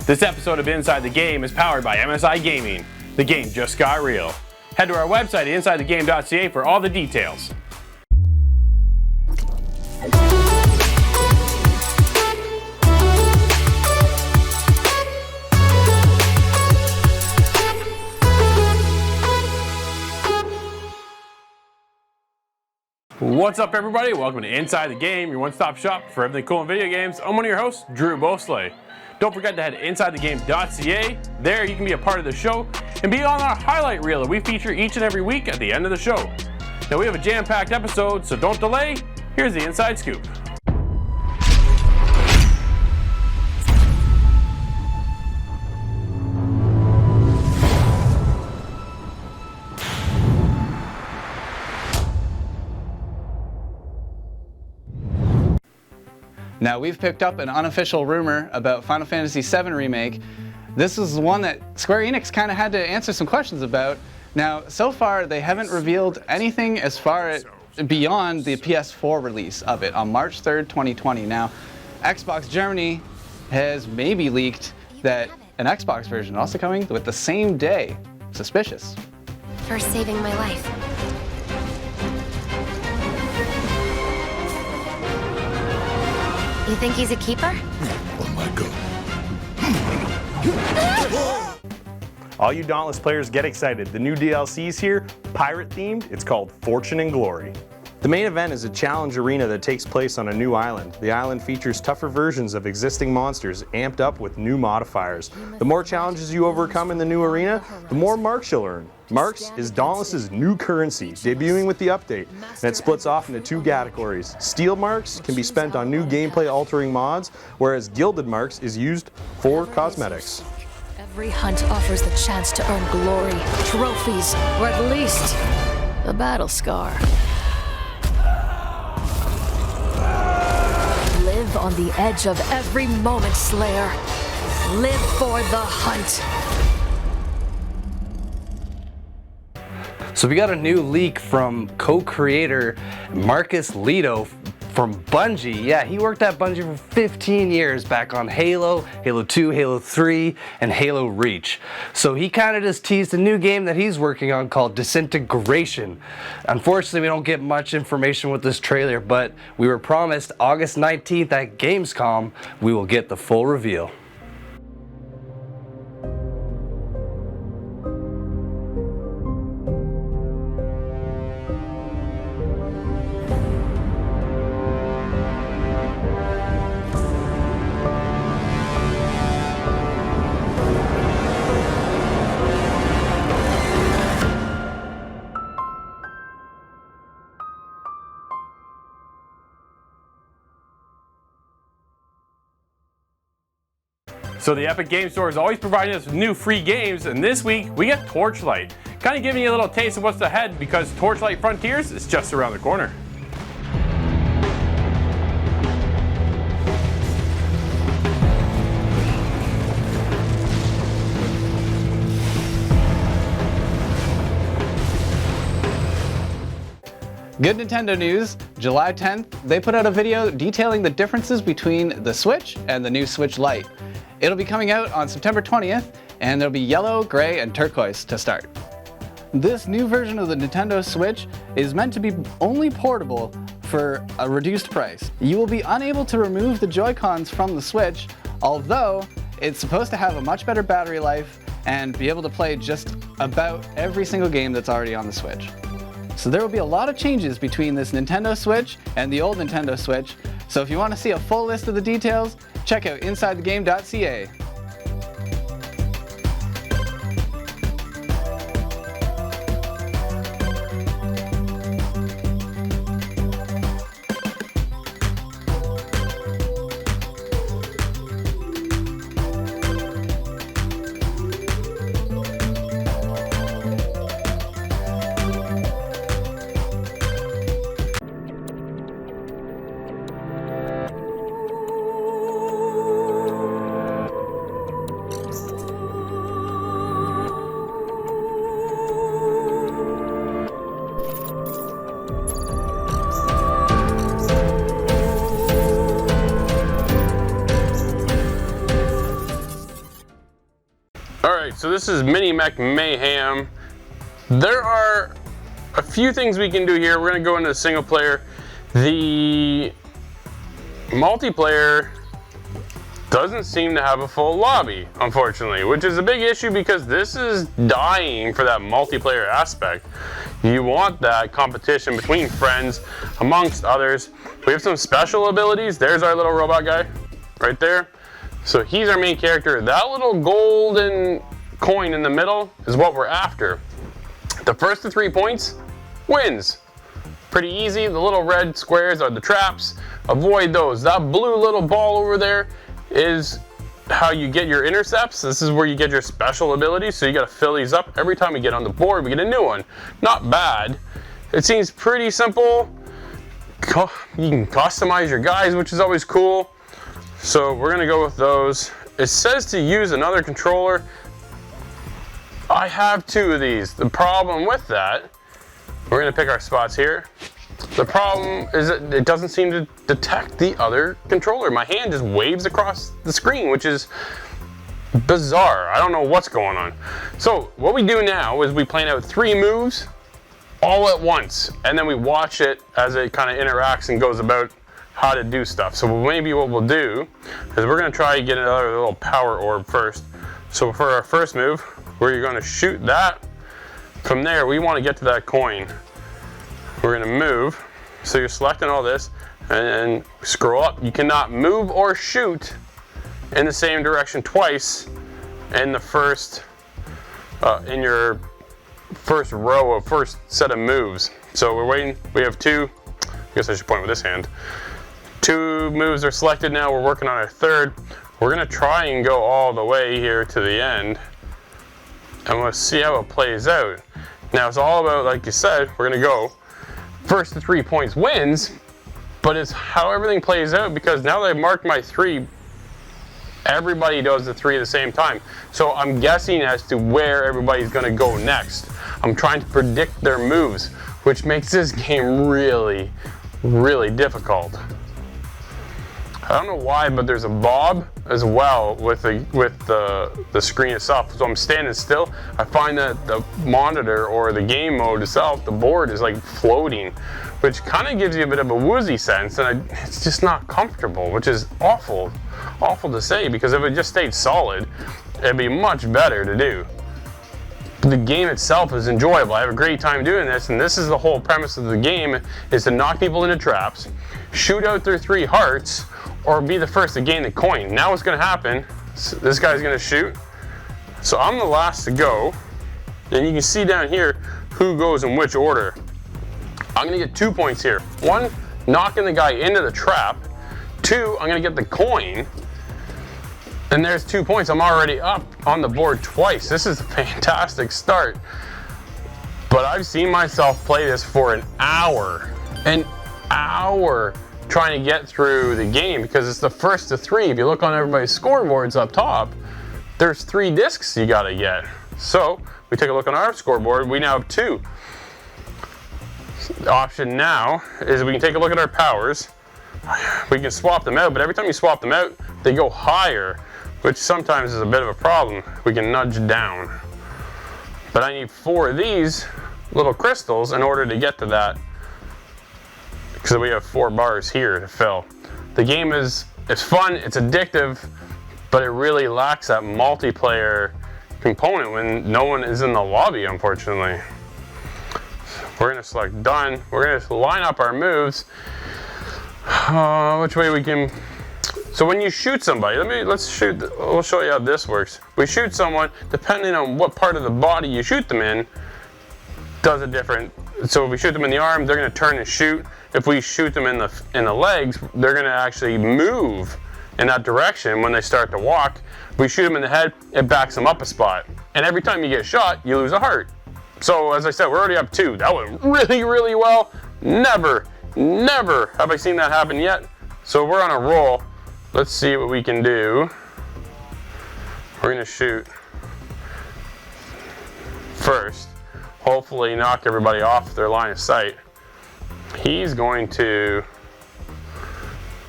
This episode of Inside the Game is powered by MSI Gaming. The game just got real. Head to our website at insidethegame.ca for all the details. What's up, everybody? Welcome to Inside the Game, your one-stop shop for everything cool in video games. I'm one of your hosts, Drew Bosley. Don't forget to head to insidethegame.ca. There you can be a part of the show and be on our highlight reel that we feature each and every week at the end of the show. Now we have a jam-packed episode, so don't delay. Here's the inside scoop. Now, we've picked up an unofficial rumor about Final Fantasy VII Remake. This is one that Square Enix kind of had to answer some questions about. Now, so far, they haven't revealed anything as far as beyond the PS4 release of it on March 3rd, 2020. Now, Xbox Germany has maybe leaked that an Xbox version also coming with the same day. Suspicious. For saving my life. You think he's a keeper? Oh my god. All you Dauntless players get excited. The new DLC's here, pirate themed. It's called Fortune and Glory. The main event is a challenge arena that takes place on a new island. The island features tougher versions of existing monsters, amped up with new modifiers. The more challenges you overcome in the new arena, the more marks you'll earn. Marks is Dauntless's new currency, debuting with the update, and it splits off into two categories. Steel marks can be spent on new gameplay altering mods, whereas gilded marks is used for cosmetics. Every hunt offers the chance to earn glory, trophies, or at least a battle scar. Live on the edge of every moment, Slayer. Live for the hunt. So we got a new leak from co-creator Marcus Lito from Bungie. Yeah, he worked at Bungie for 15 years back on Halo, Halo 2, Halo 3, and Halo Reach. So he kind of just teased a new game that he's working on called Disintegration. Unfortunately, we don't get much information with this trailer, but we were promised August 19th at Gamescom, we will get the full reveal. So the Epic Game Store is always providing us with new free games, and this week we got Torchlight. Kind of giving you a little taste of what's ahead because Torchlight Frontiers is just around the corner. Good Nintendo news, July 10th, they put out a video detailing the differences between the Switch and the new Switch Lite. It'll be coming out on September 20th, and there'll be yellow, gray, and turquoise to start. This new version of the Nintendo Switch is meant to be only portable for a reduced price. You will be unable to remove the Joy-Cons from the Switch, although it's supposed to have a much better battery life and be able to play just about every single game that's already on the Switch. So there will be a lot of changes between this Nintendo Switch and the old Nintendo Switch, so if you want to see a full list of the details, check out insidethegame.ca. so this is Mini Mech Mayhem. There are a few things we can do here. We're gonna go into the single player. The multiplayer doesn't seem to have a full lobby, unfortunately, which is a big issue because this is dying for that multiplayer aspect. You want that competition between friends, amongst others. We have some special abilities. There's our little robot guy right there. So he's our main character. That little golden coin in the middle is what we're after. The first to 3 points wins. Pretty easy. The little red squares are the traps. Avoid those. That blue little ball over there is how you get your intercepts. This is where you get your special abilities, so you gotta fill these up. Every time we get on the board, we get a new one. Not bad. It seems pretty simple. You can customize your guys, which is always cool. So we're gonna go with those. It says to use another controller. I have 2 of these. The problem with that, we're gonna pick our spots here. The problem is that it doesn't seem to detect the other controller. My hand just waves across the screen, which is bizarre. I don't know what's going on. So what we do now is we plan out 3 moves all at once, and then we watch it as it kind of interacts and goes about how to do stuff. So maybe what we'll do is we're gonna try to get another little power orb first. So for our first move, we're gonna shoot that. From there, we wanna get to that coin. We're gonna move, so you're selecting all this, and then scroll up. You cannot move or shoot in the same direction twice in the first, in your first row of first set of moves. So we're waiting, we have 2, I guess I should point with this hand. 2 moves are selected now, we're working on our 3rd. We're gonna try and go all the way here to the end, and we'll see how it plays out. Now it's all about, like you said, we're gonna go first to 3 points wins, but it's how everything plays out, because now that I've marked my 3, everybody does the 3 at the same time. So I'm guessing as to where everybody's gonna go next. I'm trying to predict their moves, which makes this game really, really difficult. I don't know why, but there's a bob as well with the screen itself. So I'm standing still. I find that the monitor or the game mode itself, the board is like floating, which kind of gives you a bit of a woozy sense, and it's just not comfortable, which is awful to say, because if it just stayed solid, it'd be much better to do. The game itself is enjoyable. I have a great time doing this, and this is the whole premise of the game, is to knock people into traps, shoot out their 3 hearts, or be the first to gain the coin. Now what's gonna happen, so this guy's gonna shoot. So I'm the last to go, and you can see down here who goes in which order. I'm gonna get 2 points here. 1, knocking the guy into the trap. 2, I'm gonna get the coin. And there's 2 points. I'm already up on the board twice. This is a fantastic start. But I've seen myself play this for an hour trying to get through the game, because it's the first to 3. If you look on everybody's scoreboards up top, there's 3 discs you gotta get. So we take a look on our scoreboard, we now have 2. The option now is we can take a look at our powers. We can swap them out, but every time you swap them out, they go higher, which sometimes is a bit of a problem. We can nudge down. But I need 4 of these little crystals in order to get to that, because we have 4 bars here to fill. The game it's fun, it's addictive, but it really lacks that multiplayer component when no one is in the lobby, unfortunately. We're gonna select done. We're gonna line up our moves. Which way we can, so when you shoot somebody, let's shoot, we'll show you how this works. We shoot someone, depending on what part of the body you shoot them in, does a different, so if we shoot them in the arm, they're gonna turn and shoot. If we shoot them in the legs, they're gonna actually move in that direction when they start to walk. If we shoot them in the head, it backs them up a spot. And every time you get shot, you lose a heart. So as I said, we're already up 2. That went really, really well. Never have I seen that happen yet. So we're on a roll. Let's see what we can do. We're gonna shoot first. Hopefully knock everybody off their line of sight. He's going to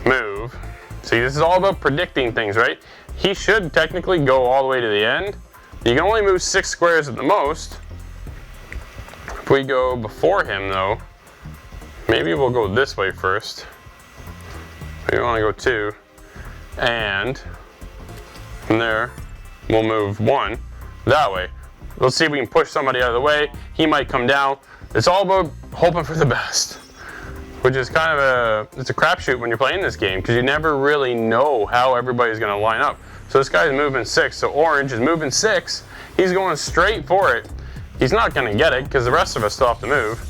move. See, this is all about predicting things, right? He should technically go all the way to the end, You can only move 6 squares at the most. If we go before him though, maybe we'll go this way first. We want to go 2. And from there, we'll move 1 that way. Let's see if we can push somebody out of the way. He might come down. It's all about hoping for the best, which is kind of it's a crapshoot when you're playing this game because you never really know how everybody's going to line up. So this guy's moving 6, so orange is moving 6. He's going straight for it. He's not going to get it because the rest of us still have to move.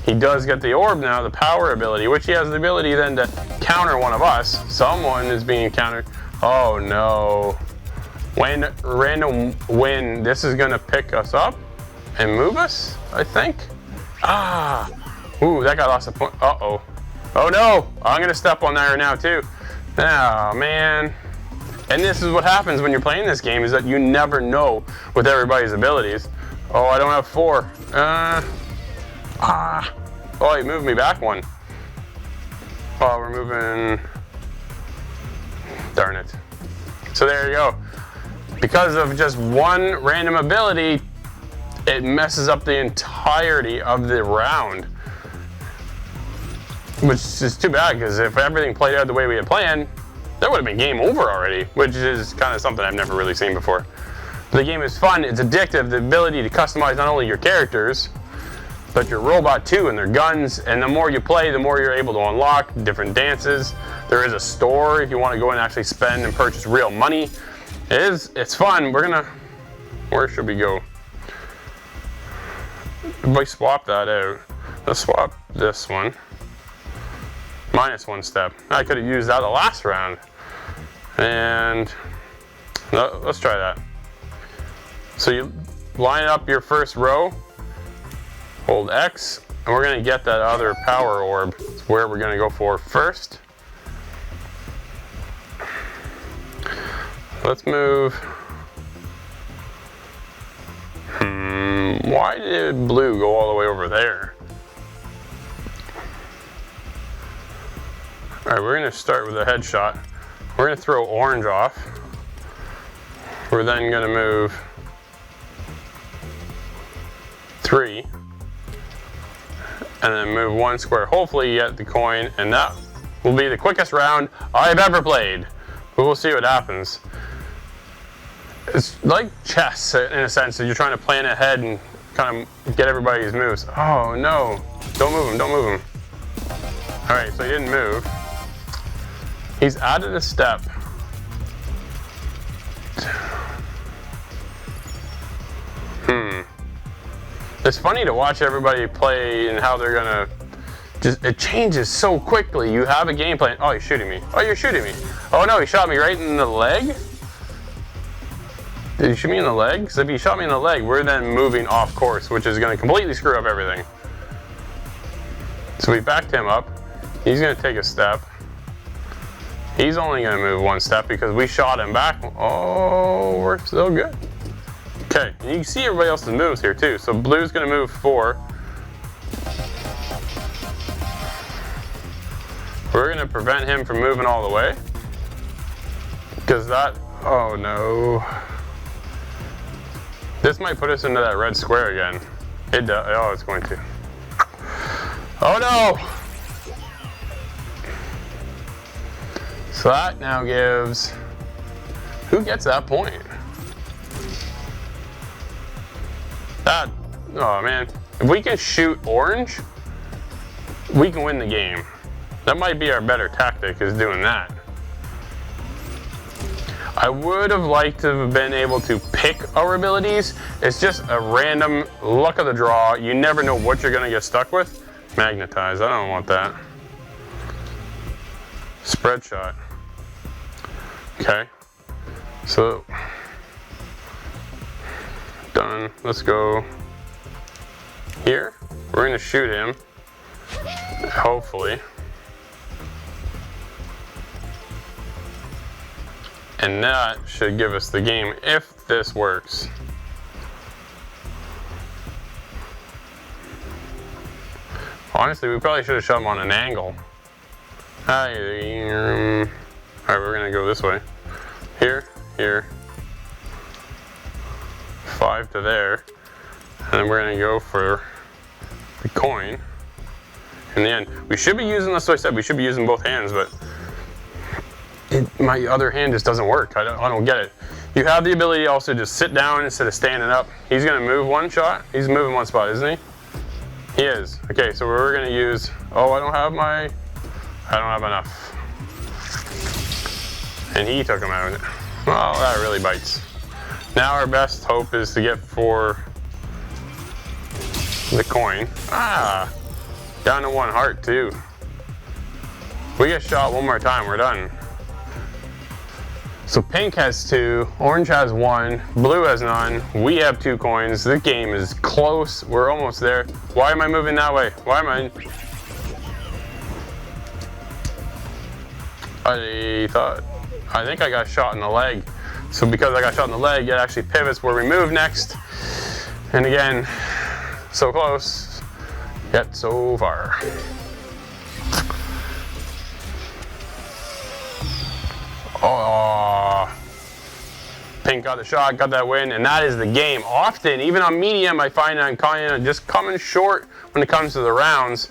He does get the orb now, the power ability, which he has the ability then to counter one of us. Someone is being countered. Oh no. When random win, this is gonna pick us up and move us, I think. Ah, ooh, that guy lost a point. Uh-oh. Oh no, I'm gonna step on there now too. Oh man. And this is what happens when you're playing this game, is that you never know with everybody's abilities. Oh, I don't have 4. Oh, he moved me back 1. Oh, we're moving. Darn it. So there you go. Because of just one random ability, it messes up the entirety of the round. Which is too bad, because if everything played out the way we had planned, that would have been game over already, which is kind of something I've never really seen before. The game is fun, it's addictive, the ability to customize not only your characters, but your robot too, and their guns, and the more you play, the more you're able to unlock different dances. There is a store if you want to go and actually spend and purchase real money. It's fun. Where should we go? If we swap that out, let's swap this one. -1 step. I could have used that the last round. And let's try that. So you line up your first row, hold X, and we're gonna get that other power orb. It's where we're gonna go for first. Let's move. Why did blue go all the way over there? All right, we're gonna start with a headshot. We're gonna throw orange off. We're then gonna move 3. And then move 1 square. Hopefully you get the coin, and that will be the quickest round I've ever played. But we'll see what happens. It's like chess in a sense, that you're trying to plan ahead and kind of get everybody's moves. Oh no, don't move him, don't move him. All right, so he didn't move. He's added a step. It's funny to watch everybody play and how they're gonna it changes so quickly. You have a game plan. Oh, you're shooting me. Oh, you're shooting me. Oh no, he shot me right in the leg. Did he shoot me in the leg? Because if he shot me in the leg, we're then moving off course, which is going to completely screw up everything. So we backed him up. He's going to take a step. He's only going to move 1 step because we shot him back. Oh, we're still good. Okay, and you can see everybody else's moves here too. So blue's going to move 4. We're going to prevent him from moving all the way. Because that, oh no. This might put us into that red square again. It does. Oh, it's going to. Oh no! So that now gives. Who gets that point? That. Oh man. If we can shoot orange, we can win the game. That might be our better tactic, is doing that. I would have liked to have been able to pick our abilities. It's just a random luck of the draw. You never know what you're gonna get stuck with. Magnetize, I don't want that. Spread shot. Okay, so done. Let's go here. We're gonna shoot him, hopefully. And that should give us the game if this works. Honestly, we probably should have shot him on an angle. Alright, we're gonna go this way. Here, here. 5 to there. And then we're gonna go for the coin. In the end, we should be using, that's what I said, we should be using both hands, but my other hand just doesn't work. I don't get it. You have the ability also to just sit down instead of standing up. He's gonna move one shot. He's moving one spot, isn't he? He is. Okay, so we're gonna use, oh, I don't have enough. And he took him out. Well, that really bites. Now our best hope is to get for the coin. Ah, down to 1 heart too. We get shot one more time, we're done. So pink has 2, orange has 1, blue has none. We have 2 coins. The game is close. We're almost there. Why am I moving that way? Why am I? I think I got shot in the leg. So because I got shot in the leg, it actually pivots where we move next. And again, so close, yet so far. Oh, pink got the shot, got that win, and that is the game. Often, even on medium, I find I'm kind of just coming short when it comes to the rounds.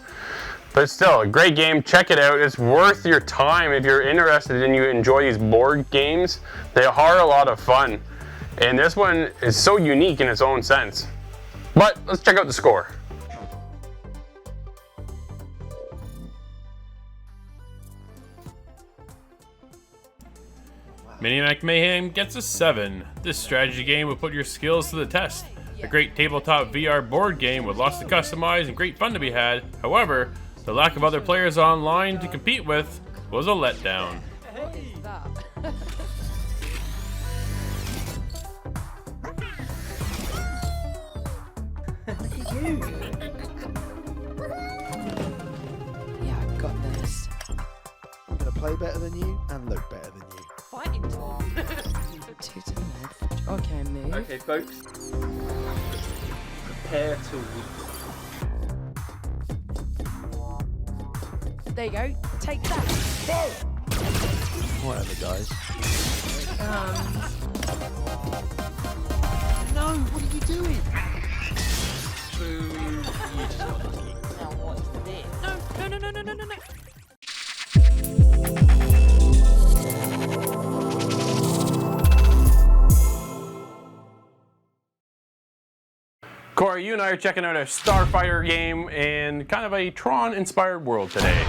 But still, a great game. Check it out. It's worth your time if you're interested and you enjoy these board games. They are a lot of fun. And this one is so unique in its own sense. But let's check out the score. Maniac Mayhem gets a 7. This strategy game will put your skills to the test. A great tabletop VR board game with lots to customize and great fun to be had. However, the lack of other players online to compete with was a letdown. Yeah, I've got this. I'm gonna play better than you and look better than you. Fighting Tom. 2 to the left. Okay, move. Okay, folks. Prepare to weep. There you go. Take that. Whatever, guys. No, what are you doing? No. Corey, you and I are checking out a Starfighter game in kind of a Tron-inspired world today.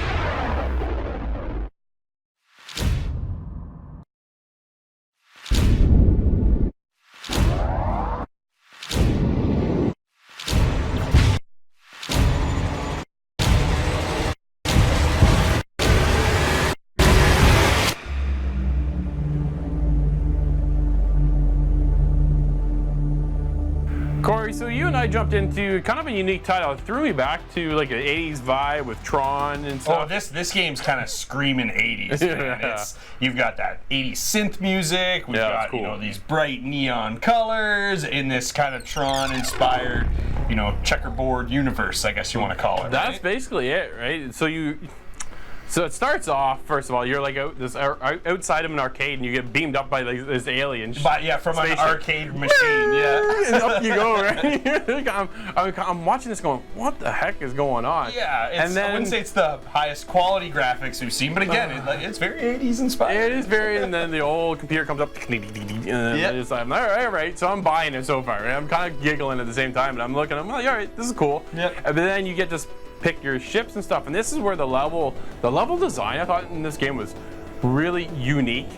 Corey, so you and I jumped into kind of a unique title. It threw me back to like an 80s vibe with Tron and stuff. Oh, this game's kind of screaming 80s, man. You've got that 80s synth music, we've got cool. You know, these bright neon colors in this kind of Tron-inspired, you know, checkerboard universe, I guess you want to call it. That's basically it, right? So it starts off, first of all, you're like outside of an arcade and you get beamed up by like, this alien. But yeah, from an arcade machine, yeah. And up you go, right? I'm watching this going, what the heck is going on? Yeah, and then, I wouldn't say it's the highest quality graphics we've seen, but again, it's very 80s inspired. It is very, and then the old computer comes up, and I'm like, all right, so I'm buying it so far. Right? I'm kind of giggling at the same time, and I'm looking, I'm like, all right, this is cool. Yep. But then you get to pick your ships and stuff, and this is where the level design I thought in this game was really unique.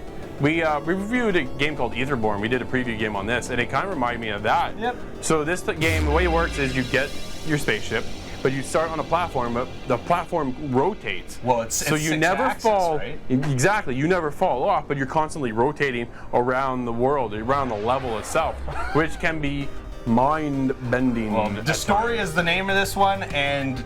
We reviewed a game called Etherborn. We did a preview game on this, and it kind of reminded me of that. Yep. So this game, the way it works is you get your spaceship, but you start on a platform, but the platform rotates. Well, so you never fall. Right? Exactly, you never fall off, but you're constantly rotating around the world, around the level itself, which can be mind-bending. Well, Dystoria is the name of this one, and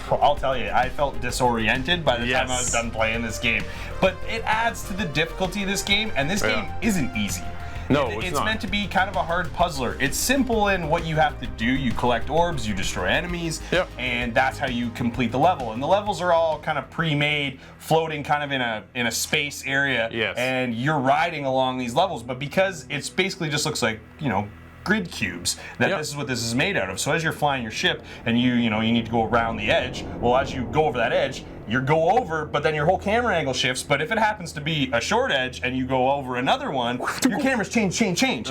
I'll tell you, I felt disoriented by the time I was done playing this game. But it adds to the difficulty of this game, and this game isn't easy. No, it's not. meant to be kind of a hard puzzler. It's simple in what you have to do. You collect orbs, you destroy enemies, and that's how you complete the level. And the levels are all kind of pre-made, floating kind of in a space area, and you're riding along these levels. But because it's basically just looks like, you know, grid cubes. That this is what this is made out of. So as you're flying your ship and you need to go around the edge, well, as you go over that edge, you go over, but then your whole camera angle shifts. But if it happens to be a short edge and you go over another one, your cameras change.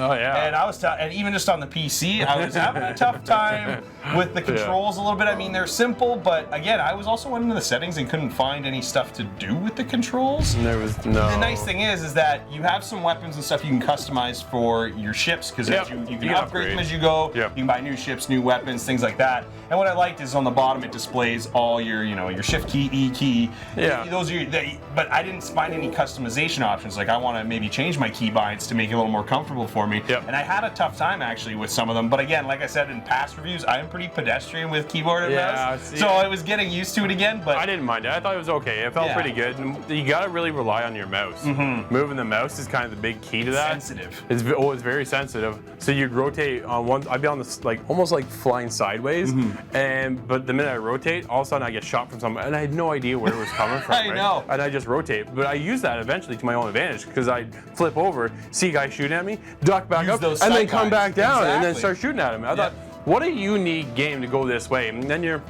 Oh yeah. And and even just on the PC, I was having a tough time with the controls a little bit. I mean, they're simple, but again, I was also went into the settings and couldn't find any stuff to do with the controls. There was no. The nice thing is that you have some weapons and stuff you can customize for your ships because you can upgrade them as you go. You can buy new ships, new weapons, things like that. And what I liked is on the bottom it displays all your shift key, E key. Those are but I didn't find any customization options. Like I want to maybe change my key binds to make it a little more comfortable for me. And I had a tough time actually with some of them. But again, like I said in past reviews, I am pretty pedestrian with keyboard and mouse. So I was getting used to it again. But I didn't mind it. I thought it was okay. It felt pretty good. And you gotta really rely on your mouse. Moving the mouse is kind of the big key to that. Sensitive. It's very sensitive. So you'd rotate on one. I'd be on this almost like flying sideways, but the minute I rotate, all of a sudden I get shot from somewhere, and I had no idea where it was coming from. I know. And I just rotate. But I use that eventually to my own advantage because I'd flip over, see a guy shooting at me, duck back up, and then come back down and then start shooting at him. I thought, what a unique game to go this way. And then you're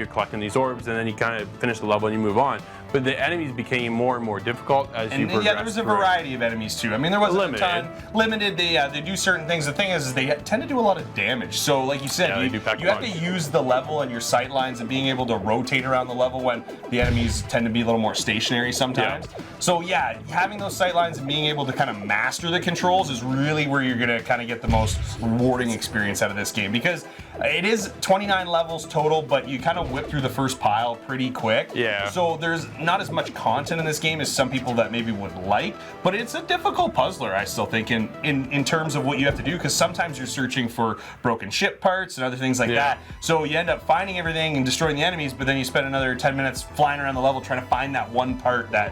collecting these orbs, and then you kind of finish the level and you move on. But the enemies became more and more difficult as you progressed. Yeah, there was a variety of enemies too. I mean, there wasn't a ton. Limited. They do certain things. The thing is they tend to do a lot of damage. So, like you said, you have to use the level and your sight lines and being able to rotate around the level when the enemies tend to be a little more stationary sometimes. So yeah, having those sight lines and being able to kind of master the controls is really where you're gonna kind of get the most rewarding experience out of this game because it is 29 levels total, but you kind of whip through the first pile pretty quick. So there's not as much content in this game as some people that maybe would like, but it's a difficult puzzler, I still think, in terms of what you have to do, because sometimes you're searching for broken ship parts and other things like that. So you end up finding everything and destroying the enemies, but then you spend another 10 minutes flying around the level trying to find that one part that,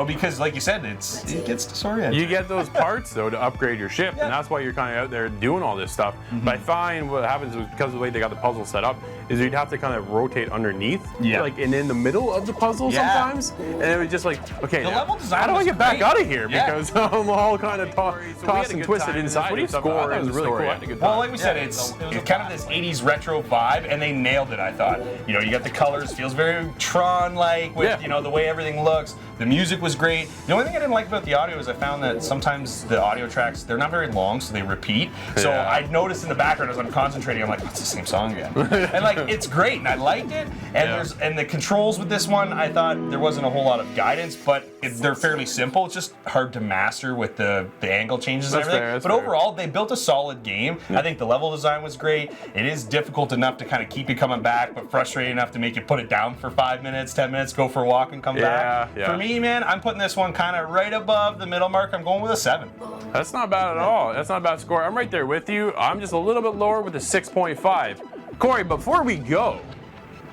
because like you said, it gets disorienting. You get those parts, though, to upgrade your ship, and that's why you're kind of out there doing all this stuff. But I find what happens is, because of the way they got the puzzle set up, is you'd have to kind of rotate underneath, like, and in the middle of the puzzle sometimes. And it was just like, okay, level design how do I get back great. out of here? Because I'm all kind of tossed and twisted inside. What do you score? That was really cool. Well, like we said, it's kind of this 80s retro vibe, and they nailed it, I thought. You got the colors, feels very Tron-like with, the way everything looks. The music was great. The only thing I didn't like about the audio is I found that sometimes the audio tracks, they're not very long, so they repeat. So I noticed in the background as I'm concentrating, I'm like, it's the same song again. And it's great, and I liked it. And and the controls with this one, I thought there wasn't a whole lot of guidance, but they're fairly simple. It's just hard to master with the angle changes and everything. But overall, they built a solid game. I think the level design was great. It is difficult enough to kind of keep you coming back, but frustrating enough to make you put it down for 5 minutes, 10 minutes, go for a walk and come back. For me, man, I'm putting this one kind of right above the middle mark. I'm going with a 7. That's not bad at all. That's not a bad score. I'm right there with you. I'm just a little bit lower with a 6.5. Corey, before we go,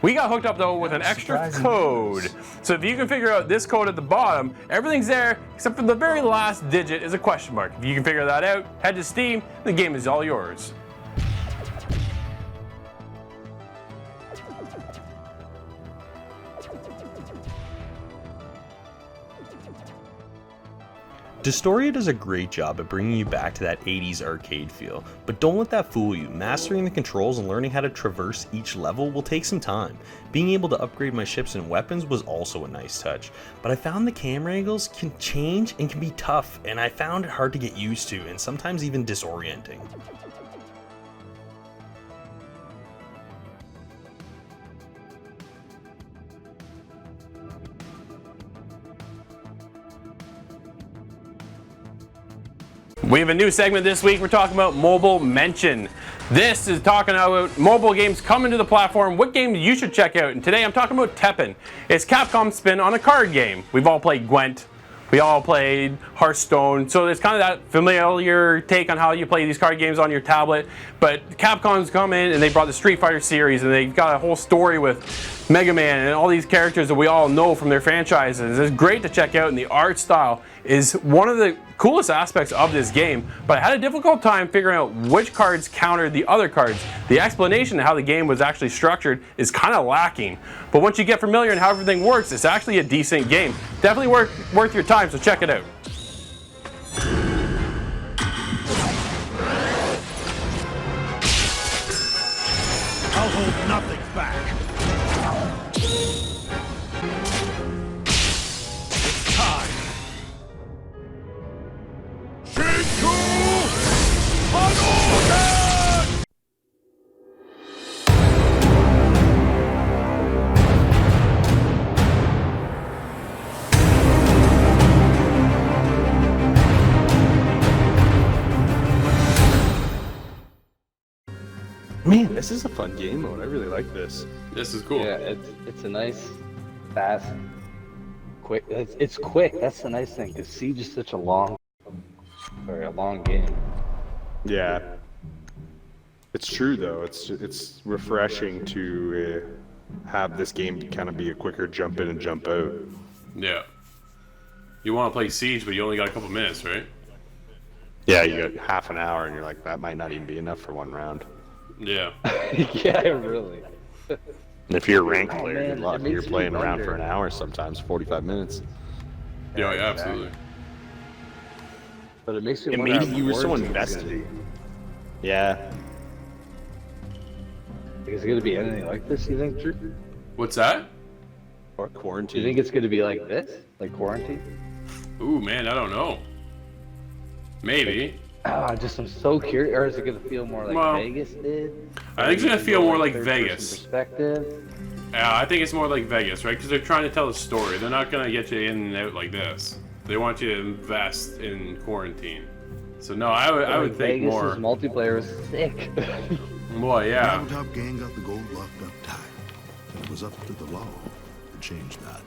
we got hooked up though with an extra code. So if you can figure out this code at the bottom, everything's there except for the very last digit is a question mark. If you can figure that out, head to Steam, the game is all yours. Dystoria does a great job at bringing you back to that 80s arcade feel, but don't let that fool you. Mastering the controls and learning how to traverse each level will take some time. Being able to upgrade my ships and weapons was also a nice touch, but I found the camera angles can change and can be tough, and I found it hard to get used to and sometimes even disorienting. We have a new segment this week. We're talking about Mobile Mention. This is talking about mobile games coming to the platform, what games you should check out. And today I'm talking about Teppen. It's Capcom's spin on a card game. We've all played Gwent. We all played Hearthstone, so it's kind of that familiar take on how you play these card games on your tablet. But Capcom's come in and they brought the Street Fighter series, and they've got a whole story with Mega Man and all these characters that we all know from their franchises. It's great to check out, and the art style is one of the coolest aspects of this game. But I had a difficult time figuring out which cards countered the other cards. The explanation of how the game was actually structured is kind of lacking. But once you get familiar and how everything works, it's actually a decent game. Definitely worth your time, so check it out. Man, this is a fun game mode. I really like this. This is cool. Yeah, it's a nice, fast, quick. It's quick. That's the nice thing. Cause Siege is such a long game. Yeah. It's true though. It's refreshing to have this game kind of be a quicker jump in and jump out. Yeah. You want to play Siege, but you only got a couple minutes, right? Yeah, you got half an hour, and you're like, that might not even be enough for one round. Yeah. Yeah, really. And if you're a ranked player, man, you're lucky. it You're makes playing me around wonder. for an hour, sometimes 45 minutes. Yeah, absolutely. But it makes me And wonder. maybe how you were so quarantine's invested. gonna Yeah. be. Is it gonna be anything like this? You think, Drew? What's that? Or Do you quarantine. think it's gonna be like this, like quarantine? Ooh, man, I don't know. Maybe. I'm so curious. Or is it gonna feel more like Well, Vegas did? I think it's gonna feel more like third-person Vegas. Perspective. Yeah, I think it's more like Vegas, right? Because they're trying to tell a story. They're not gonna get you in and out like this. They want you to invest in quarantine. So no, I would think Vegas' more. multiplayer is sick. Boy, yeah. Gravel-top gang got the gold locked up tight. And it was up to the law to change that.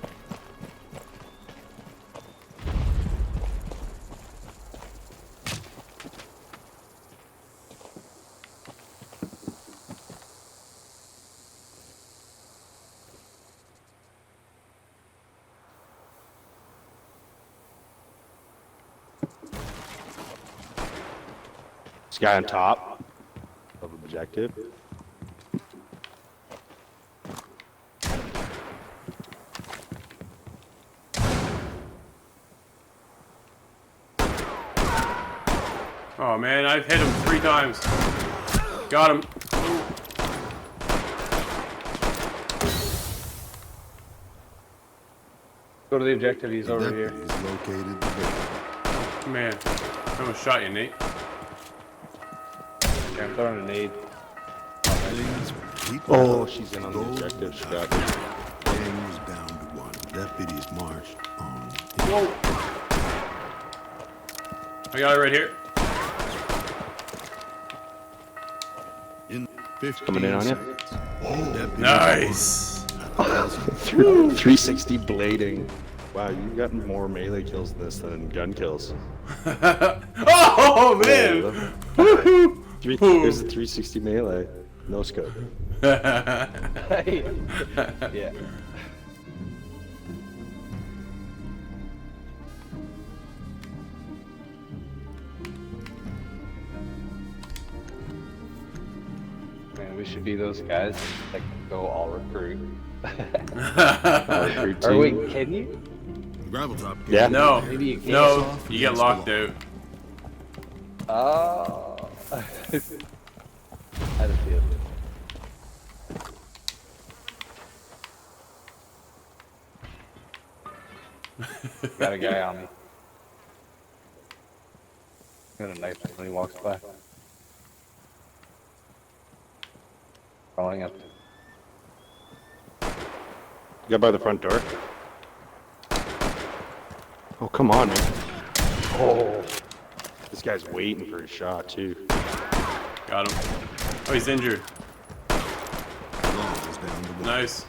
This guy on top of objective. Oh man, I've hit him 3 times. Got him. Go to the objective. He's over here. Deputies located the victim. Man, I almost shot you, Nate. Yeah, I'm throwing a nade. Millions of people Oh, she's in on the gold objective. She got tight. me. Gang was down to 1. Deputies marched on. Whoa. I got it right here. In 15 Coming in on you. seconds, all deputies Nice. 360 blading. Wow, you've gotten more melee kills in this than gun kills. Oh man. There's a 360 melee. No scope. Yeah. Man, we should be those guys that can go all recruit. Recruit Or team. wait, can you? Gravel-top gang. Yeah. No, Maybe you can't. no, you get locked out. Oh. I had a feeling. Got a guy on me. Got a knife when he walks by. Crawling up. You got by the front door. Oh, come on, man. Oh. This guy's waiting for his shot, too. Got him. Oh, he's injured. Law was down to 1. Nice.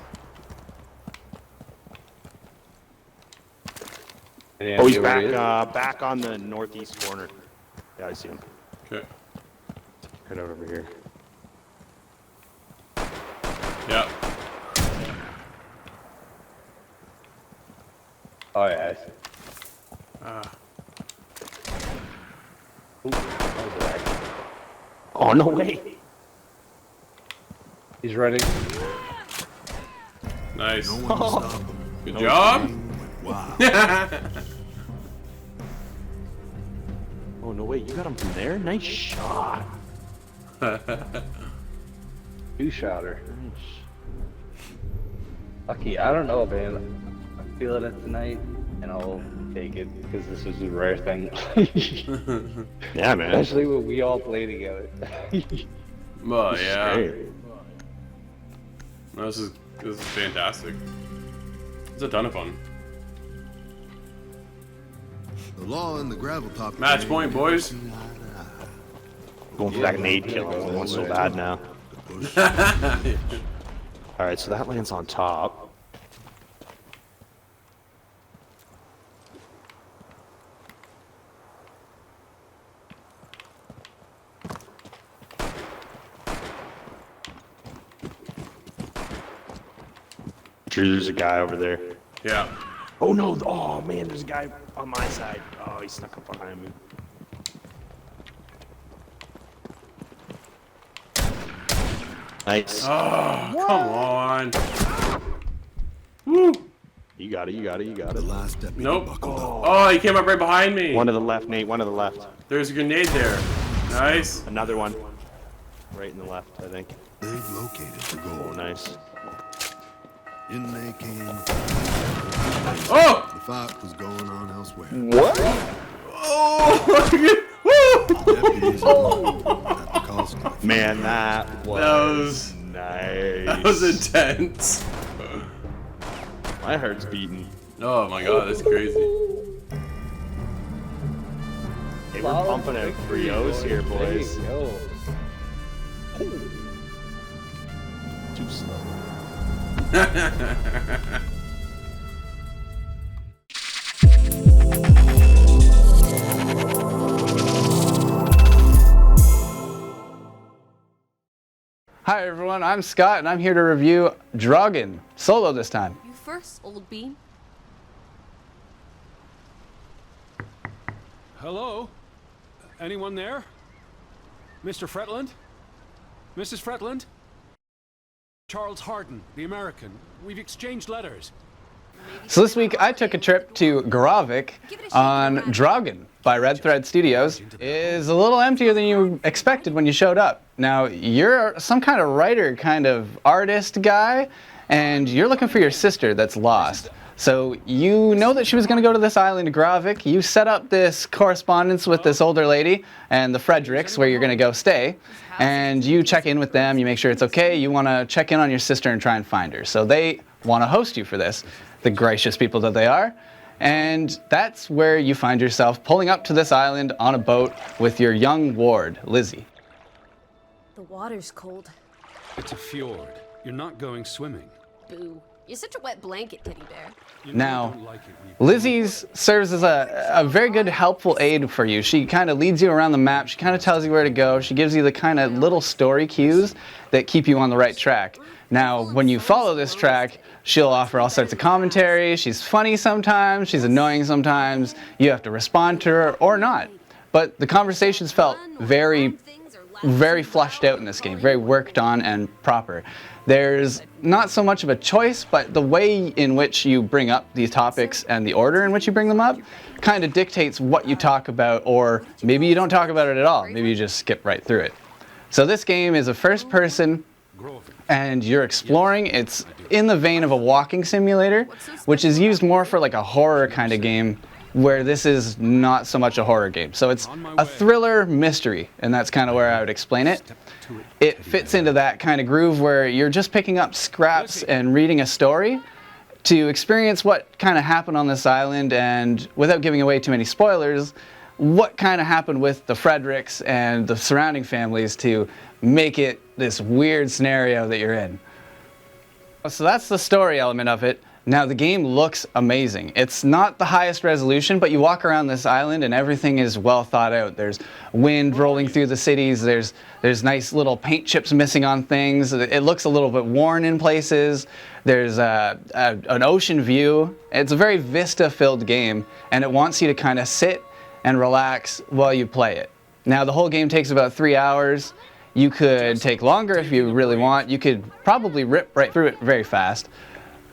Any Oh, he's idea where he is? back on the northeast corner. Yeah, I see him. Okay. Right over here. Yeah. Oh yeah, I see. Ooh, that was an accident. Oh, no way. He's running. Nice. No one to stop them. Good job. Gang went wild. Oh, no way. You got him from there? Nice shot. Two-shotter. Lucky, I don't know, man. I'm feeling it tonight, and I'll take it because this is a rare thing. Yeah, man. Especially when we all play together. Well, This is yeah. great. No, this is fantastic. It's a ton of fun. The law and the gravel-top Match gang point, boys. see eye to eye. Going for that nade kill. I want so bad now. Alright, so that lands on top. Sure, there's a guy over there. Yeah. Oh no! Oh man, there's a guy on my side. Oh, he snuck up behind me. Nice. Oh, come on. Woo. You got it, you got it, you got it. The last deputy Nope. buckled up. Oh, he came up right behind me. One to the left, Nate, one to the left. There's a grenade there. Nice. Another one. Right in the left, I think. They've located the goal. Oh, nice. In they came. Oh! The fight was going on elsewhere. What? Oh! Deputies alone at the cost of Man, that was nice. That was intense. My heart's beating. Oh my god, that's crazy. Hey, we're pumping out 3-0s here, boys. Too slow. Hi everyone, I'm Scott and I'm here to review Dragon, solo this time. You first, old bean. Hello? Anyone there? Mr. Fretland? Mrs. Fretland? Charles Harden, the American. We've exchanged letters. So this week I took a trip to Garavik on Dragon by Red Thread Studios. It is a little emptier than you expected when you showed up. Now you're some kind of writer, kind of artist guy, and you're looking for your sister that's lost. So you know that she was going to go to this island, Garavik. You set up this correspondence with this older lady and the Fredericks where you're going to go stay. And you check in with them, you make sure it's okay. You want to check in on your sister and try and find her. So they want to host you for this, the gracious people that they are. And that's where you find yourself pulling up to this island on a boat with your young ward, Lizzie. The water's cold. It's a fjord. You're not going swimming. Boo. You're such a wet blanket, teddy bear. Now, Lizzie's serves as a very good, helpful aid for you. She kind of leads you around the map. She kind of tells you where to go. She gives you the kind of little story cues that keep you on the right track. Now, when you follow this track, she'll offer all sorts of commentary. She's funny sometimes. She's annoying sometimes. You have to respond to her or not. But the conversations felt very flushed out in this game, very worked on and proper. There's not so much of a choice, but the way in which you bring up these topics and the order in which you bring them up kind of dictates what you talk about, or maybe you don't talk about it at all. Maybe you just skip right through it. So this game is a first person and you're exploring. It's in the vein of a walking simulator, which is used more for like a horror kind of game, where this is not so much a horror game. So it's a thriller mystery, and that's kind of where I would explain it. It fits into that kind of groove where you're just picking up scraps and reading a story to experience what kind of happened on this island, and without giving away too many spoilers, what kind of happened with the Fredericks and the surrounding families to make it this weird scenario that you're in. So that's the story element of it. Now the game looks amazing. It's not the highest resolution, but you walk around this island and everything is well thought out. There's wind rolling through the cities, there's nice little paint chips missing on things, it looks a little bit worn in places, there's an ocean view. It's a very vista-filled game, and it wants you to kind of sit and relax while you play it. Now the whole game takes about 3 hours. You could take longer if you really want. You could probably rip right through it very fast.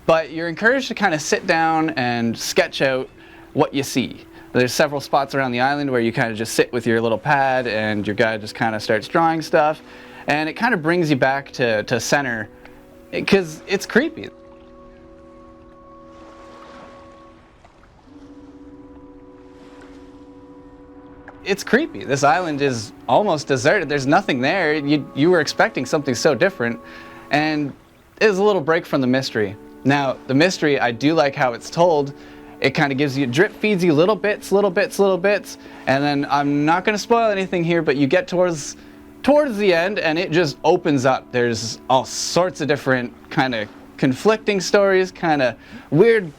But you're encouraged to kind of sit down and sketch out what you see. There's several spots around the island where you kind of just sit with your little pad and your guy just kind of starts drawing stuff. And it kind of brings you back to center, because it's creepy. It's creepy. This island is almost deserted. There's nothing there. You were expecting something so different. And it was a little break from the mystery. Now, the mystery, I do like how it's told. It kind of gives you, drip feeds you little bits, and then I'm not going to spoil anything here, but you get towards towards the end, and it just opens up. There's all sorts of different kind of conflicting stories, kind of weird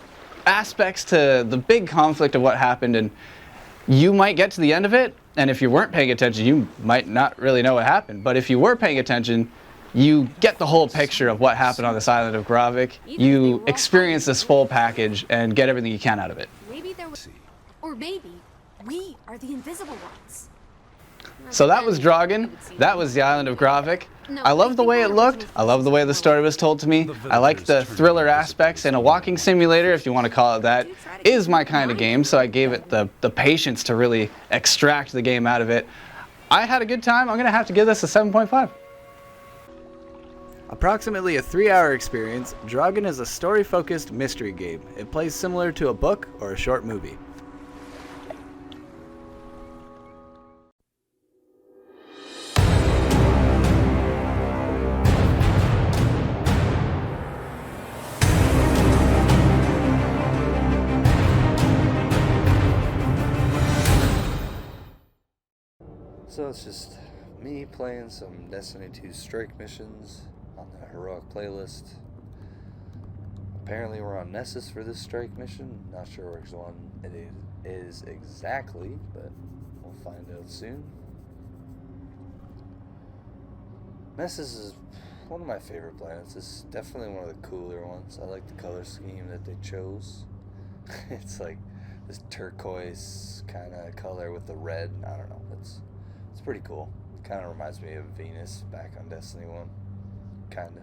aspects to the big conflict of what happened, and you might get to the end of it, and if you weren't paying attention, you might not really know what happened. But if you were paying attention, you get the whole picture of what happened on this island of Gravik. You experience this full package and get everything you can out of it. Maybe there was, or maybe we are the invisible ones. So that was Dragon. That was the island of Gravik. I love the way it looked. I love the way the story was told to me. I liked the thriller aspects, and a walking simulator, if you want to call it that, is my kind of game, so I gave it the patience to really extract the game out of it. I had a good time. I'm going to have to give this a 7.5. Approximately a 3-hour experience, Dragon is a story-focused mystery game. It plays similar to a book or a short movie. So it's just me playing some Destiny 2 strike missions on the heroic playlist. Apparently we're on Nessus for this strike mission. Not sure which one it is exactly, but we'll find out soon. Nessus is one of my favorite planets. It's definitely one of the cooler ones. I like the color scheme that they chose. It's like this turquoise kind of color with the red. I don't know. It's pretty cool. Kind of reminds me of Venus back on Destiny 1. Kinda.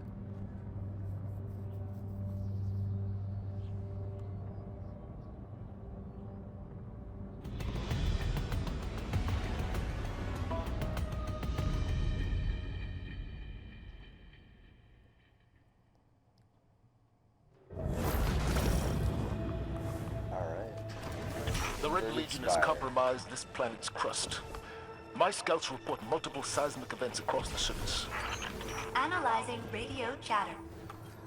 The Red Legion has compromised this planet's crust. My scouts report multiple seismic events across the surface. Analyzing radio chatter.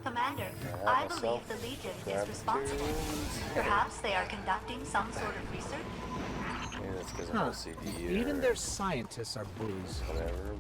Commander, I believe the Legion is responsible. Perhaps they are conducting some sort of research? Maybe that's because I'm OCD or Even their scientists are bullies. whatever.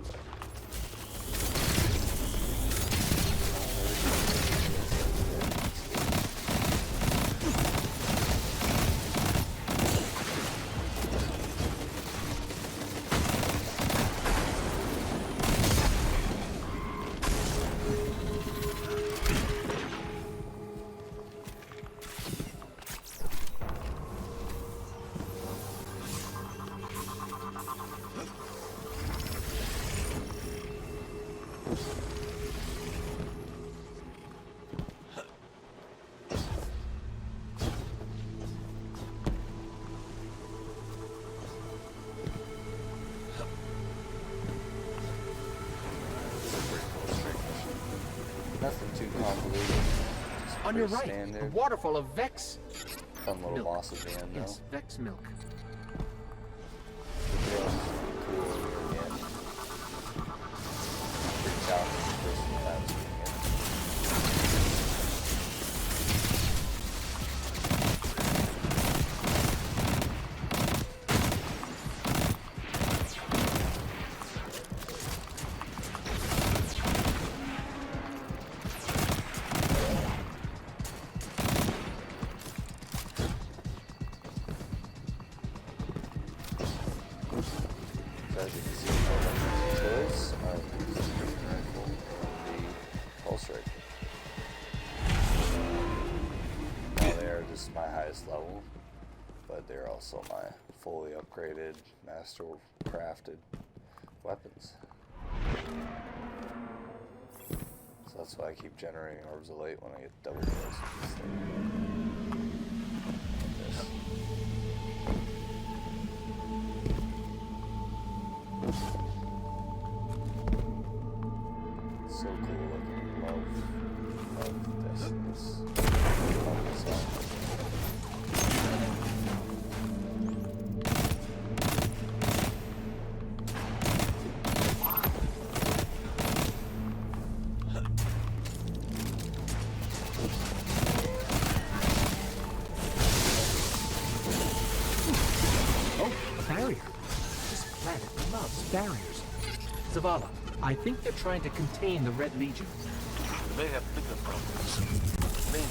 Nothing too convoluted. Just On your pretty right, standard. a waterfall of Vex. Fun little milk. boss at the end, though. Yes, Vex milk. The girls are cool again. Pretty challenging person that I was getting it. As you can see, my weapons choice are the Super Rifle and the Pulse Rifle. Now they are just my highest level, but they're also my fully upgraded, master crafted weapons. So that's why I keep generating orbs of light when I get double dose of this thing. Like this. So cool looking. Love this. Love this song. Oh, a barrier. This planet loves barriers. Zavala, I think they're trying to contain the Red Legion. They have bigger problems. Mainly.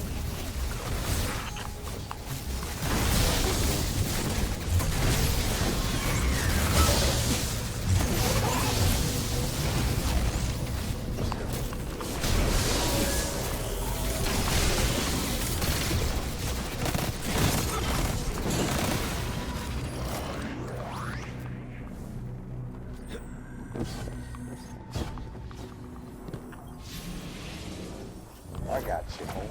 I got you, homie.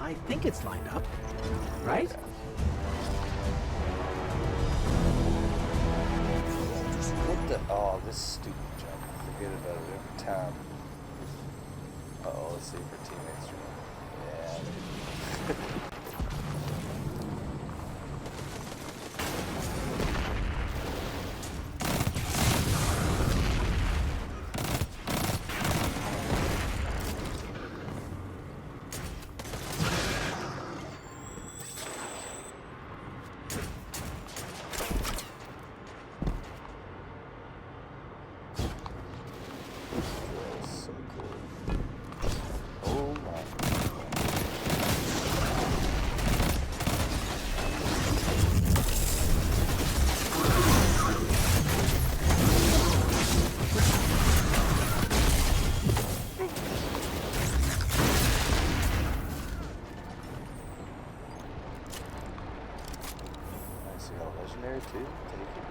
I think it's lined up, right? What the? Oh, this stupid jump. Forget about it every time. Uh-oh, let's see if our teammates are... Yeah. So cool. Oh my. I see all legendary too. Take it.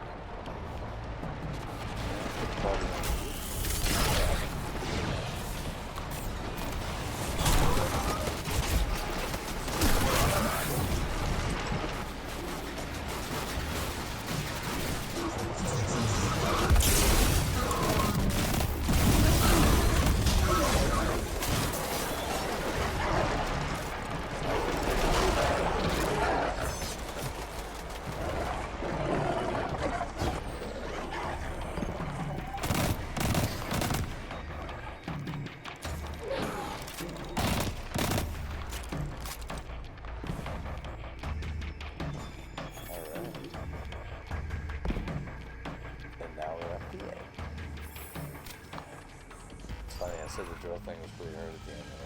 Funny, I said the drill thing was pretty hard at the end, and I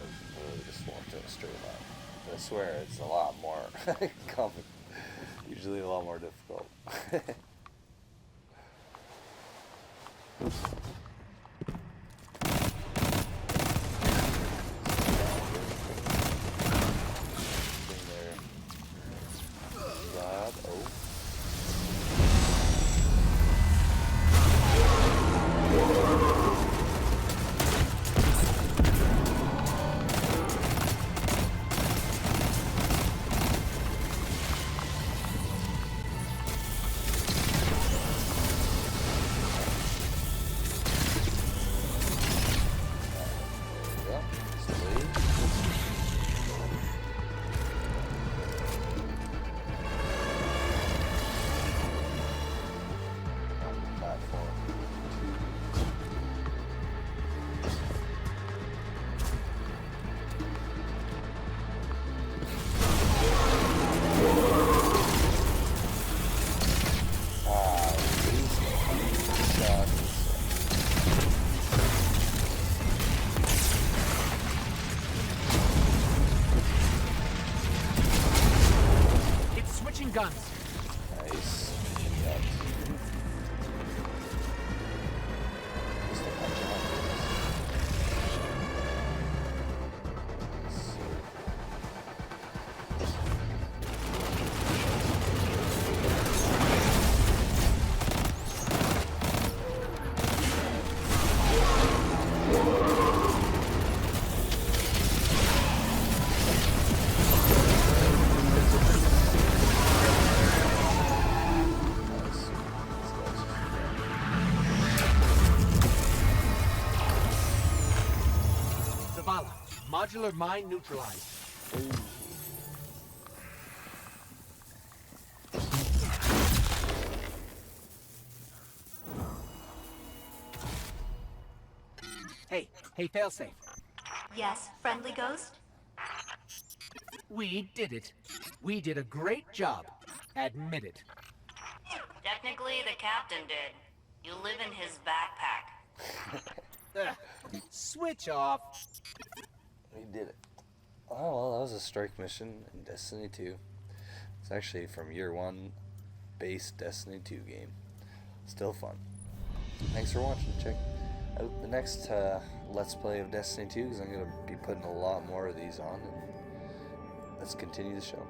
really just walked in a straight line. But I swear, it's a lot more usually a lot more difficult. Guns. Nice. Modular mine neutralized. Hey, failsafe. Yes, friendly ghost? We did it. We did a great job. Admit it. Technically, the captain did. You live in his backpack. Switch off. We did it. Oh, well, that was a strike mission in Destiny 2. It's actually from year 1 base Destiny 2 game. Still fun. Thanks for watching. Check out the next Let's Play of Destiny 2 because I'm going to be putting a lot more of these on. And let's continue the show.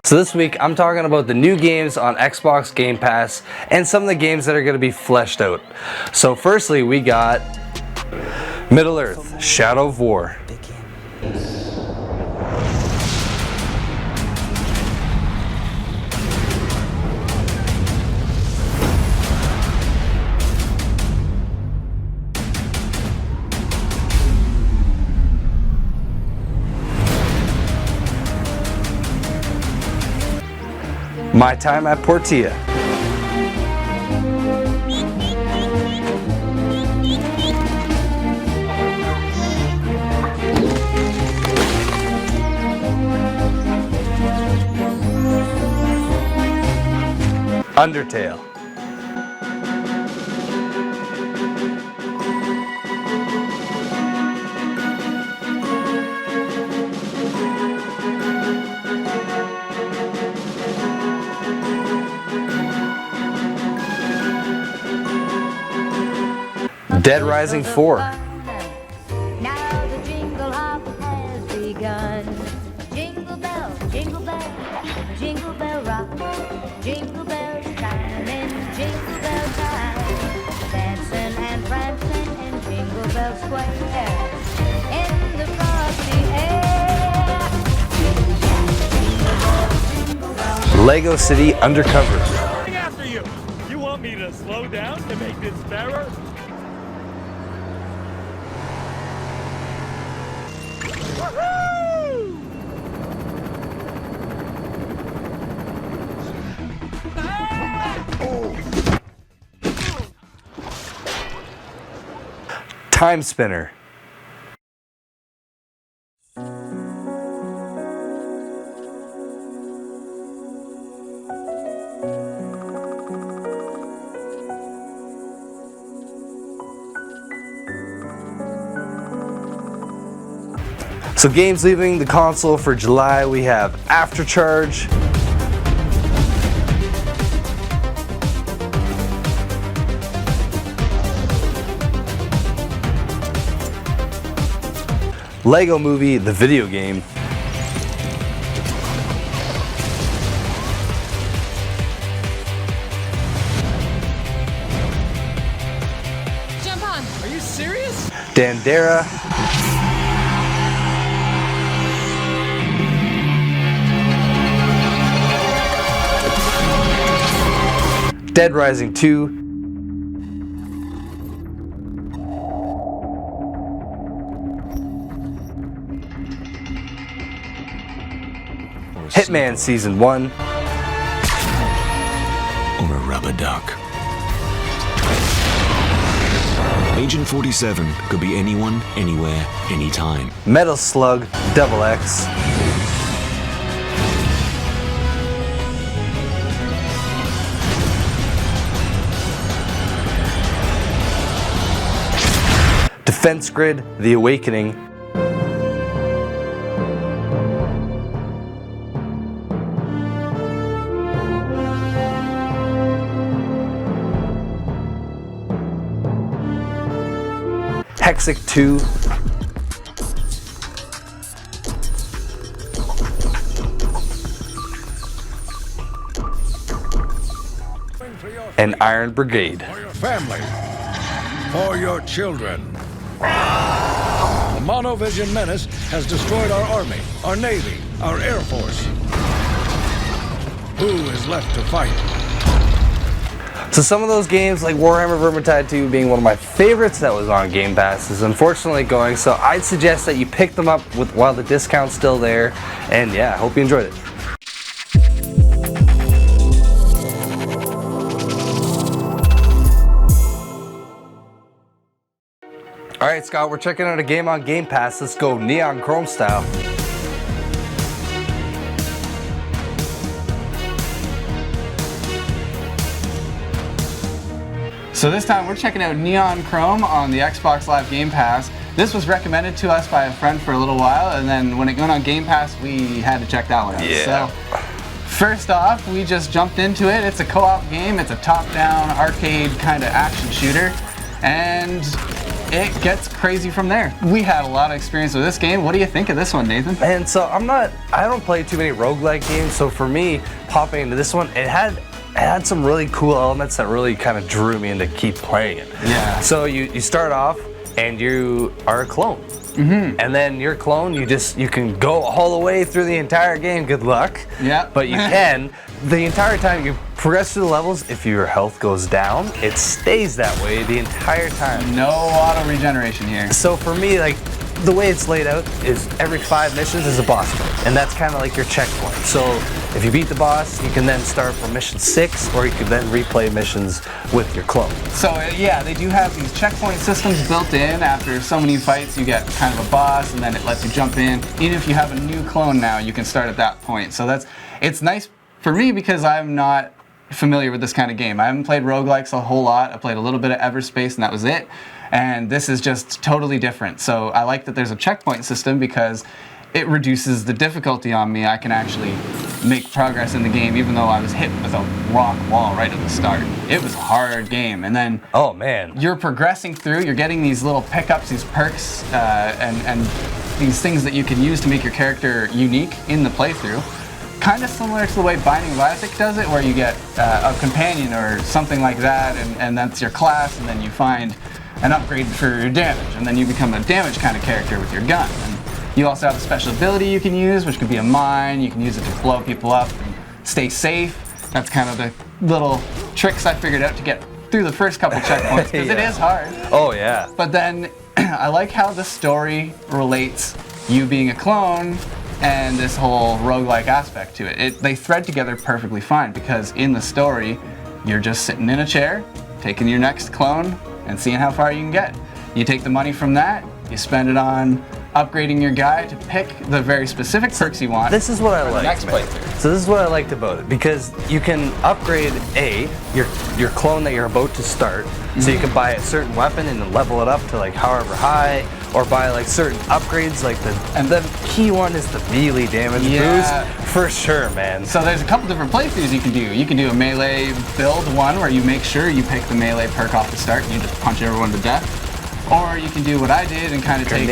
So this week I'm talking about the new games on Xbox Game Pass and some of the games that are going to be fleshed out. So firstly we got Middle-earth: Shadow of War. My Time at Portia. Undertale. Dead Rising 4. Now the jingle hop has begun. Jingle bell, jingle bell rock. Jingle bells chiming, jingle bell time. Dancing and prancing in Jingle Bell Square. In the frosty air. Lego City Undercover. After you. You want me to slow down to make this fairer? Time Spinner. So games leaving the console for July, we have Aftercharge, Lego Movie, the video game, Jump on. Are you serious? Dandara, Dead Rising 2, Hitman Season 1, or a rubber duck. Agent 47 could be anyone, anywhere, anytime. Metal Slug, Double X, Defense Grid, The Awakening, Hexic 2, and Iron Brigade. For your family, for your children. The Monovision menace has destroyed our army, our navy, our air force. Who is left to fight? So some of those games, like Warhammer Vermintide 2 being one of my favorites that was on Game Pass, is unfortunately going, so I'd suggest that you pick them up while the discount's still there, and yeah, I hope you enjoyed it. Alright Scott, we're checking out a game on Game Pass. Let's go Neon Chrome style. So this time we're checking out Neon Chrome on the Xbox Live Game Pass. This was recommended to us by a friend for a little while, and then when it went on Game Pass, we had to check that one out. Yeah. So first off, we just jumped into it. It's a co-op game. It's a top-down arcade kind of action shooter, and it gets crazy from there. We had a lot of experience with this game. What do you think of this one, Nathan? And so I don't play too many roguelike games, so for me, popping into this one, it had some really cool elements that really kind of drew me in to keep playing it. Yeah. So you start off and you are a clone. Mm-hmm. And then your clone, you can go all the way through the entire game. Good luck. Yeah. But you can. The entire time you progress through the levels, if your health goes down, it stays that way the entire time. No auto regeneration here. So for me, like, the way it's laid out is every 5 missions is a boss fight, and that's kind of like your checkpoint. So if you beat the boss, you can then start from mission 6, or you can then replay missions with your clone. So yeah, they do have these checkpoint systems built in. After so many fights, you get kind of a boss, and then it lets you jump in. Even if you have a new clone now, you can start at that point. So it's nice for me because I'm not familiar with this kind of game. I haven't played roguelikes a whole lot. I played a little bit of Everspace, and that was it. And this is just totally different. So I like that there's a checkpoint system because it reduces the difficulty on me. I can actually make progress in the game even though I was hit with a rock wall right at the start. It was a hard game. And then oh man, you're progressing through, you're getting these little pickups, these perks, and these things that you can use to make your character unique in the playthrough. Kind of similar to the way Binding of Isaac does it, where you get a companion or something like that, and that's your class, and then you find an upgrade for your damage, and then you become a damage kind of character with your gun. And you also have a special ability you can use, which could be a mine. You can use it to blow people up and stay safe. That's kind of the little tricks I figured out to get through the first couple checkpoints, because it is hard. Oh yeah. But then I like how the story relates you being a clone and this whole roguelike aspect to it. They thread together perfectly fine, because in the story, you're just sitting in a chair, taking your next clone, and seeing how far you can get. You take the money from that, you spend it on upgrading your guy to pick the very specific perks you want. This is what I like. Next playthrough. So this is what I liked about it, because you can upgrade your clone that you're about to start. So you can buy a certain weapon and then level it up to like however high, or buy like certain upgrades, like the key one is the melee damage boost for sure, man. So there's a couple different playthroughs you can do. You can do a melee build one where you make sure you pick the melee perk off the start and you just punch everyone to death. Or you can do what I did and kind of take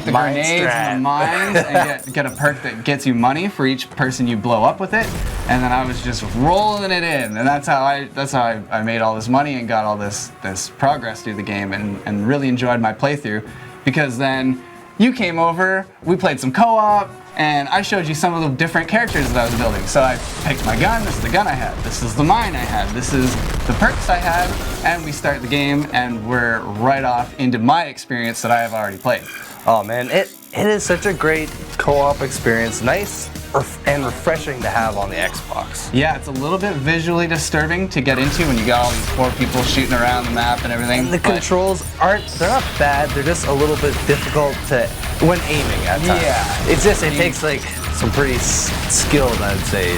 the grenades and the mines and get a perk that gets you money for each person you blow up with it. And then I was just rolling it in, and that's how I made all this money and got all this progress through the game, and really enjoyed my playthrough, because then you came over, we played some co-op, and I showed you some of the different characters that I was building. So I picked my gun, this is the gun I had, this is the mine I had, this is the perks I had, and we start the game, and we're right off into my experience that I have already played. Oh man, it is such a great co-op experience, nice and refreshing to have on the Xbox. Yeah, it's a little bit visually disturbing to get into when you got all these poor people shooting around the map and everything. And the controls they're not bad, they're just a little bit difficult when aiming at times. Yeah. It takes like some pretty skilled, I'd say.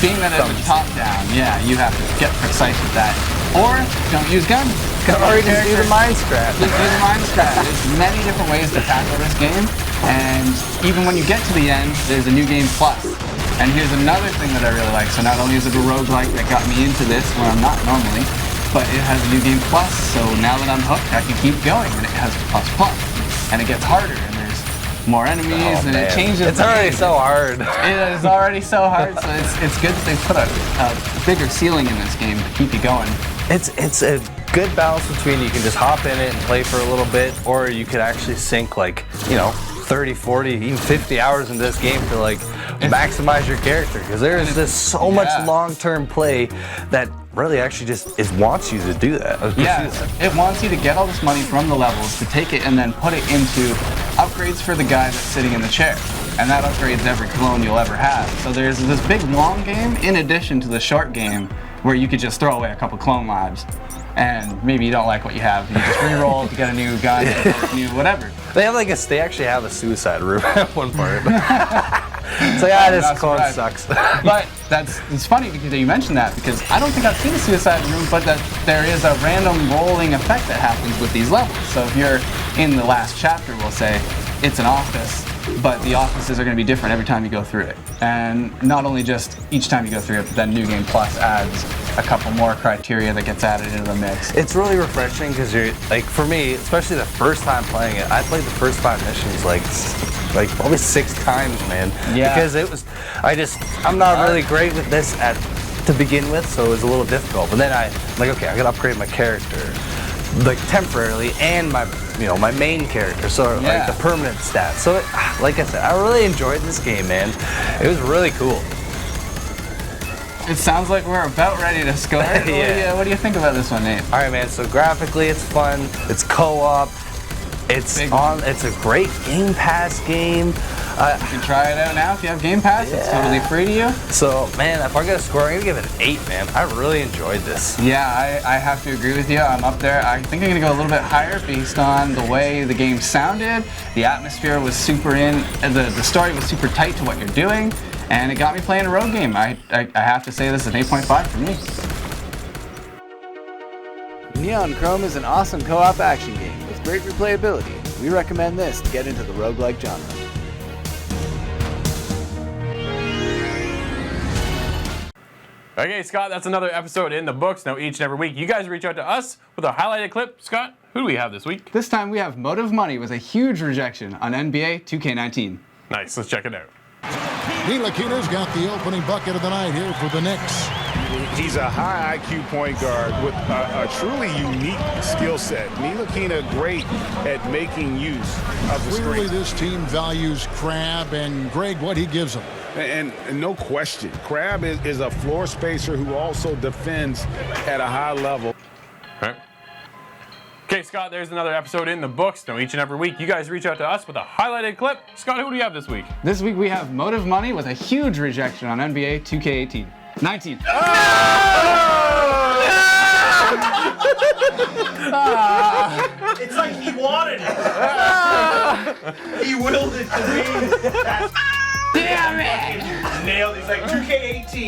Being that it's a top-down, yeah, you have to get precise with that. Or don't use guns. Or you can do the mine scrap. You can do the mine scrap. There's many different ways to tackle this game, and even when you get to the end, there's a new game plus. And here's another thing that I really like. So not only is it a roguelike that got me into this where I'm not normally, but it has a new game plus, so now that I'm hooked, I can keip going, and it has plus plus. And it gets harder, and there's more enemies, and it changes. It's already so hard. It is already so hard, so it's good that they put a bigger ceiling in this game to keep you going. It's a good balance between you can just hop in it and play for a little bit, or you could actually sink 30, 40, even 50 hours into this game to maximize your character, because there is so much long-term play that really actually just wants you to do that. Yeah, it wants you to get all this money from the levels, to take it and then put it into upgrades for the guy that's sitting in the chair. And that upgrades every clone you'll ever have. So there's this big long game in addition to the short game where you could just throw away a couple clone lives. And maybe you don't like what you have. You just re-roll to get a new gun, new whatever. They have like they actually have a suicide room at one part. So yeah, this clone sucks. But it's funny because you mentioned that, because I don't think I've seen a suicide room, but that there is a random rolling effect that happens with these levels. So if you're in the last chapter, we'll say, it's an office, but the offices are going to be different every time you go through it. And not only just each time you go through it, but then New Game Plus adds a couple more criteria that gets added into the mix. It's really refreshing because you're, like, for me, especially the first time playing it, I played the first 5 missions like probably 6 times, man. Yeah. Because I'm not really great with this to begin with, so it was a little difficult. But then I'm like, okay, I gotta upgrade my character, like temporarily, and my main character, so like the permanent stats. So like I said, I really enjoyed this game, man. It was really cool. It sounds like we're about ready to score. Yeah. What do you think about this one, Nate? All right, man. So graphically, it's fun. It's co-op. It's a great Game Pass game. You can try it out now if you have Game Pass. It's totally free to you. So, man, if I'm gonna score, I'm gonna give it an 8, man. I really enjoyed this. Yeah, I have to agree with you. I'm up there. I think I'm gonna go a little bit higher based on the way the game sounded. The atmosphere was super the story was super tight to what you're doing, and it got me playing a road game. I have to say this is an 8.5 for me. Neon Chrome is an awesome co-op action game with great replayability. We recommend this to get into the roguelike genre. Okay, Scott, that's another episode in the books. Now, each and every week, you guys reach out to us with a highlighted clip. Scott, who do we have this week? This time we have Motive Money with a huge rejection on NBA 2K19. Nice, let's check it out. Ntilikina's got the opening bucket of the night here for the Knicks. He's a high IQ point guard with a truly unique skill set. Ntilikina great at making use of the screen. Clearly this team values Crab, and Greg, what he gives them. And no question, Crab is a floor spacer who also defends at a high level. All right. Okay, Scott, there's another episode in the books. Now, each and every week, you guys reach out to us with a highlighted clip. Scott, who do you have this week? This week we have Motive Money with a huge rejection on NBA 2K18. 19. It's like he wanted it. He willed it to me. Damn it! Nailed it. He's like 2K18.